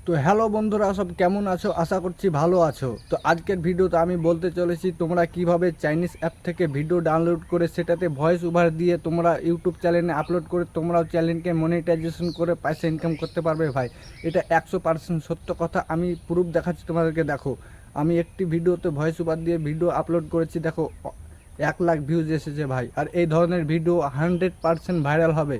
তো হ্যালো বন্ধুরা, সব কেমন আছো? আশা করছি ভালো আছো। তো আজকের ভিডিওতে আমি বলতে চলেছি তোমরা কিভাবে চাইনিজ অ্যাপ থেকে ভিডিও ডাউনলোড করে সেটাতে ভয়েস ওভার দিয়ে তোমরা ইউটিউব চ্যানেলে আপলোড করে তোমরাও চ্যানেলকে মনিটাইজেশন করে পয়সা ইনকাম করতে পারবে ভাই। এটা 100% সত্য কথা। আমি প্রুফ দেখাচ্ছি তোমাদেরকে। দেখো, আমি একটি ভিডিওতে ভয়েস ওভার দিয়ে ভিডিও আপলোড করেছি। দেখো, 1 লাখ ভিউজ এসেছে ভাই। আর এই ধরনের ভিডিও 100% ভাইরাল হবে।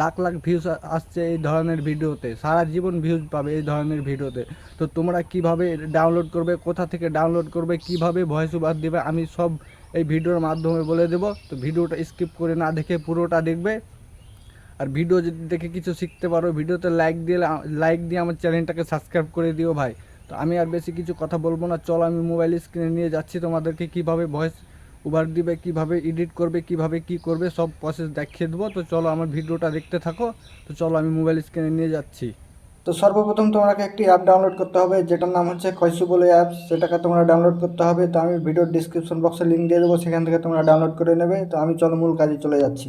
লাখ লাখ ভিউজ আসছে এই ধরনের ভিডিওতে, সারা জীবন ভিউজ পাবে এই ধরনের ভিডিওতে। তো তোমরা কিভাবে ডাউনলোড করবে, কোথা থেকে ডাউনলোড করবে, কিভাবে ভয়েস ওভার দেবে, আমি সব এই ভিডিওর মাধ্যমে বলে দেবো। তো ভিডিওটা স্কিপ করে না দেখে পুরোটা দেখবে। আর ভিডিও যদি দেখে কিছু শিখতে পারো, ভিডিওতে লাইক দিয়ে আমার চ্যানেলটাকে সাবস্ক্রাইব করে দিও ভাই। তো আমি আর বেশি কিছু কথা বলবো না, চলো আমি মোবাইল স্ক্রিনে নিয়ে যাচ্ছি তোমাদেরকে। কিভাবে ভয়েস ওভার দিবে, কিভাবে এডিট করবে, কিভাবে কি করবে, সব প্রসেস দেখিয়ে দেবো। তো চলো আমার ভিডিওটা দেখতে থাকো। তো চলো আমি মোবাইল স্ক্রিনে নিয়ে যাচ্ছি। তো সর্বপ্রথম তোমাকে একটি অ্যাপ ডাউনলোড করতে হবে, যেটার নাম হচ্ছে কয়সু বলে অ্যাপ। সেটাকে তোমরা ডাউনলোড করতে হবে। তো আমি ভিডিওর ডিসক্রিপশন বক্সে লিঙ্ক দিয়ে দেবো, সেখান থেকে তোমরা ডাউনলোড করে নেবে। তো আমি চলো মূল কাজে চলে যাচ্ছি।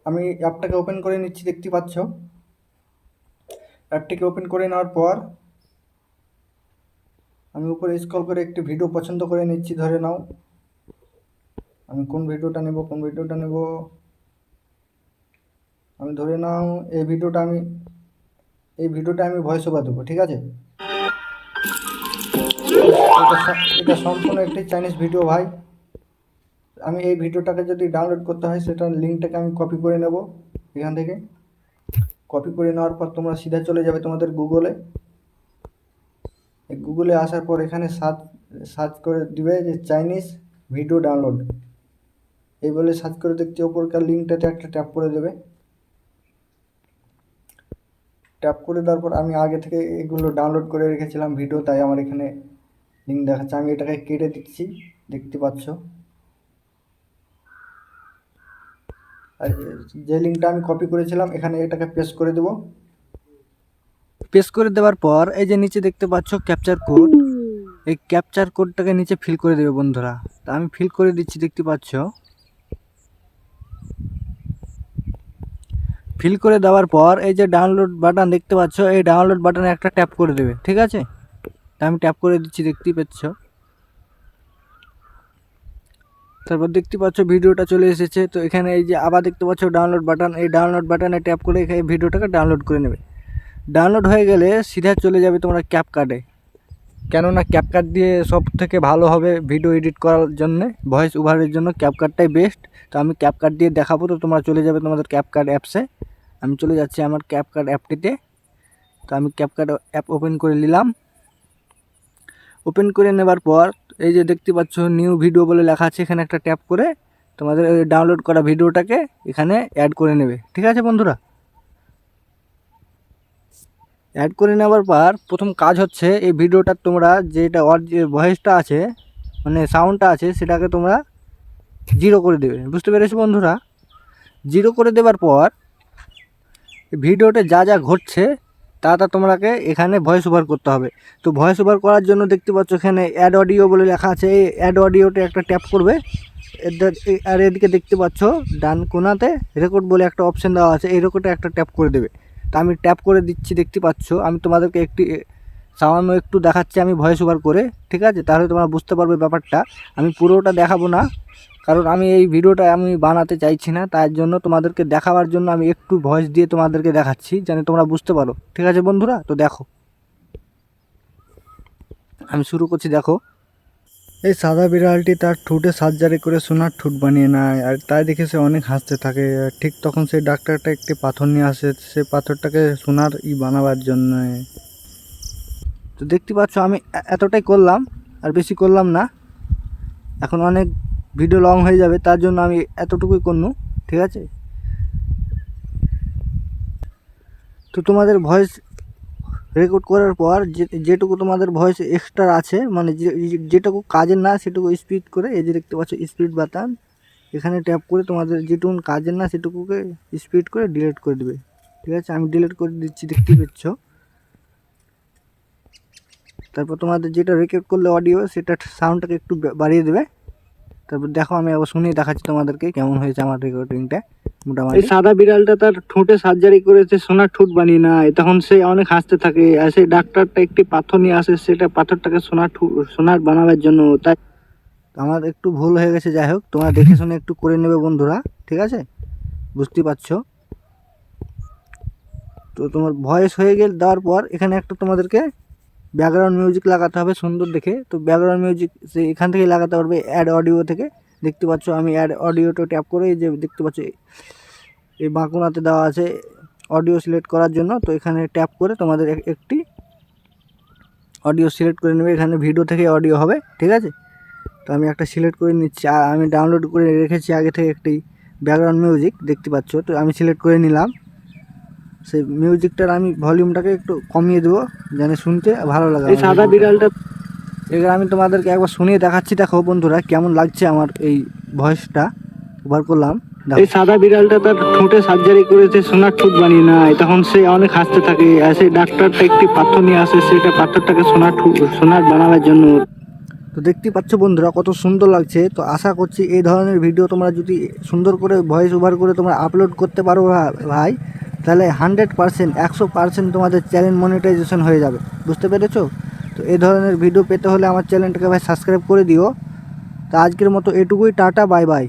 আমি অ্যাপটাকে ওপেন করে নিচ্ছি, দেখতে পাচ্ছ। অ্যাপটিকে ওপেন করে নেওয়ার পর আমি উপরে স্ক্রল করে একটি ভিডিও পছন্দ করে নিচ্ছি। ধরে নাও আমি কোন ভিডিওটা নেব, আমি ধরে নাও এই ভিডিওটা আমি ভয়েস ওভার দেবো, ঠিক আছে। এটা সম্পূর্ণ একটি চাইনিজ ভিডিও ভাই। আমি এই ভিডিওটাকে যদি ডাউনলোড করতে হয়, সেটার লিঙ্কটাকে আমি কপি করে নেব এখান থেকে। কপি করে নেওয়ার পর তোমরা সিধা চলে যাবে তোমাদের গুগলে। গুগলে আসার পর এখানে সার্চ করে দিবে যে চাইনিজ ভিডিও ডাউনলোড। এই বলে সার্চ করে দেখতে ওপরকার লিঙ্কটাতে একটা ট্যাপ করে দেবে। ট্যাপ করে দেওয়ার পর আমি আগে থেকে এগুলো ডাউনলোড করে রেখেছিলাম ভিডিও, তাই আমার এখানে লিঙ্ক দেখাচ্ছে। আমি এটাকে কেটে দিচ্ছি, দেখতে পাচ্ছ। আর যে লিঙ্কটা আমি কপি করেছিলাম এখানে এটাকে পেস্ট করে দেবো। পেস্ট করে দেওয়ার পর এই যে নিচে দেখতে পাচ্ছ ক্যাপচার কোড, এই ক্যাপচার কোডটাকে নিচে ফিল করে দেবে বন্ধুরা। তা আমি ফিল করে দিচ্ছি, দেখতে পাচ্ছ। ফিল করে দেওয়ার পর এই যে ডাউনলোড বাটন দেখতে পাচ্ছ, এই ডাউনলোড বাটনে একটা ট্যাপ করে দেবে, ঠিক আছে। তা আমি ট্যাপ করে দিচ্ছি, দেখতেই পাচ্ছ। তারপর দেখতে পাচ্ছ ভিডিওটা চলে এসেছে। তো এখানে এই যে আবার দেখতে পাচ্ছ ডাউনলোড বাটন, এই ডাউনলোড বাটনে ট্যাপ করে এখানে ভিডিওটাকে ডাউনলোড করে নেবে। ডাউনলোড হয়ে গেলে সিধা চলে যাবে তোমরা ক্যাপকাটে, কেননা ক্যাপকাট দিয়ে সব থেকে ভালো হবে ভিডিও এডিট করার জন্য, ভয়েস ওভারের জন্য ক্যাপকাটটাই বেস্ট। তো আমি ক্যাপকাট দিয়ে দেখাবো। তো তোমরা চলে যাবে তোমাদের ক্যাপকাট অ্যাপসে। আমি চলে যাচ্ছি আমার ক্যাপকাট অ্যাপটিতে। তো আমি ক্যাপকাট অ্যাপ ওপেন করে নিলাম। ওপেন করে নেবার পর এই যে দেখতে পাচ্ছ নিউ ভিডিও বলে লেখা আছে, এখানে একটা ট্যাপ করে তোমাদের ডাউনলোড করা ভিডিওটাকে এখানে অ্যাড করে নেবে, ঠিক আছে বন্ধুরা। অ্যাড করে নেওয়ার পর প্রথম কাজ হচ্ছে এই ভিডিওটা তোমরা যেটা যে ভয়েসটা আছে, মানে সাউন্ডটা আছে, সেটাকে তোমরা জিরো করে দেবে, বুঝতে পেরেছো বন্ধুরা। জিরো করে দেওয়ার পর ভিডিওতে যা যা ঘটছে তা তোমাকে এখানে ভয়েস ওভার করতে হবে। তো ভয়েস ওভার করার জন্য দেখতে পাচ্ছ এখানে অ্যাড অডিও বলে লেখা আছে, এই অ্যাড অডিওতে একটা ট্যাপ করবে। আর এদিকে দেখতে পাচ্ছ ডান কোনাতে রেকর্ড বলে একটা অপশান দেওয়া আছে, এই রেকর্ডে একটা ট্যাপ করে দেবে। তা আমি ট্যাপ করে দিচ্ছি, দেখতে পাচ্ছ। আমি তোমাদেরকে সামান্য একটু দেখাচ্ছি আমি ভয়েস ওভার করে, ঠিক আছে, তাহলে তোমরা বুঝতে পারবে ব্যাপারটা। আমি পুরোটা দেখাবো না, কারণ আমি এই ভিডিওটা আমি বানাতে চাইছি না, তার জন্য তোমাদেরকে দেখাবার জন্য আমি একটু ভয়েস দিয়ে তোমাদেরকে দেখাচ্ছি, যেন তোমরা বুঝতে পারো, ঠিক আছে বন্ধুরা। তো দেখো, আমি শুরু করছি। দেখো, এই সাদা বিড়ালটি তার ঠোঁটে সার্জারি করে সোনার ঠোঁট বানিয়ে নেয়, আর তাই দেখে সে অনেক হাসতে থাকে। ঠিক তখন সেই ডাক্তারটা একটি পাথর নিয়ে আসে, সেই পাথরটাকে সোনার বানাবার জন্য। তো দেখতে পাচ্ছ আমি এতটাই করলাম, আর বেশি করলাম না। এখন অনেক ভিডিও লং হয়ে যাবে, তার জন্য আমি এতটুকুই করনু, ঠিক আছে। তো তোমাদের ভয়েস রেকর্ড করার পর যেটুকু তোমাদের ভয়েস এক্সট্রা আছে, মানে যেটুকু কাজের না সেটুকু স্পিড করে, এই যে দেখতে পাচ্ছ স্পিড বাটন, এখানে ট্যাপ করে তোমাদের যেটুকু কাজের না সেটুকুকে স্পিড করে ডিলিট করে দেবে, ঠিক আছে। আমি ডিলিট করে দিচ্ছি, দেখতে পাচ্ছ। তারপর তোমাদের যেটা রেকর্ড করলে অডিও, সেটা সাউন্ডটাকে একটু বাড়িয়ে দেবে। তারপর দেখো, আমি আবার শুনিয়ে দেখাচ্ছি তোমাদেরকে কেমন হয়েছে আমার রেকর্ডিংটা। মোটামুটি। এই সাদা বিড়ালটা তার ঠোঁটে সার্জারি করেছে, সোনার ঠোঁট বানিয়ে নেয়, তখন সে অনেক হাসতে থাকে। আর সেই ডাক্তারটা একটি পাথর নিয়ে আসে, সেটা পাথরটাকে সোনার বানাবার জন্য। তাই আমার একটু ভুল হয়ে গেছে, যাই হোক তোমরা দেখে শুনে একটু করে নেবে বন্ধুরা, ঠিক আছে? বুঝতে পারছো তো? তোমার ভয়েস হয়ে গেলে দেওয়ার পর এখানে একটা তোমাদেরকে ব্যাকগ্রাউন্ড মিউজিক লাগাতে হবে সুন্দর দেখে। তো ব্যাকগ্রাউন্ড মিউজিক সে এখান থেকেই লাগাতে পারবে, অ্যাড অডিও থেকে। দেখতে পাচ্ছ আমি অ্যাড অডিওটা ট্যাপ করে, এই যে দেখতে পাচ্ছ এই বাঁকুড়াতে দেওয়া আছে অডিও সিলেক্ট করার জন্য। তো এখানে ট্যাপ করে তোমাদের একটি অডিও সিলেক্ট করে নেবে, এখানে ভিডিও থেকে অডিও হবে, ঠিক আছে? তো আমি একটা সিলেক্ট করে নিচ্ছি, আমি ডাউনলোড করে রেখেছি আগে থেকে একটি ব্যাকগ্রাউন্ড মিউজিক, দেখতে পাচ্ছ। তো আমি সিলেক্ট করে নিলাম। সেই মিউজিকটার আমি ভলিউমটাকে একটু কমিয়ে দেবো যেন শুনতে ভালো লাগে। এই সাদা বিড়ালটা এবার আমি তোমাদেরকে একবার শুনিয়ে দেখাচ্ছি, দেখো বন্ধুরা কেমন লাগছে আমার এই ভয়েসটা। বার করলাম, এই সাদা বিড়ালটা তার ঠোঁটে সার্জারি করেছে, সোনার ঠোঁট বানিয়ে নেয়, তখন সে অনেক হাসতে থাকে। আর সেই ডাক্তারটা একটি পাথর নিয়ে আসে, সেটা পাথরটাকে সোনার বানাবার জন্য। তো দেখতে পাচ্ছ বন্ধুরা কত সুন্দর লাগছে। তো আশা করছি এই ধরনের ভিডিও তোমরা যদি সুন্দর করে ভয়েস ওভার করে তোমরা আপলোড করতে পারো ভাই, তাহলে 100% 100% তোমাদের চ্যানেল মনিটাইজেশন হয়ে যাবে। বুঝতে পেরেছো? তো এই ধরনের ভিডিও পেতে হলে আমার চ্যানেলটাকে ভাই সাবস্ক্রাইব করে দিও। তো আজকের মতো এটুকুই, টাটা, বাই বাই।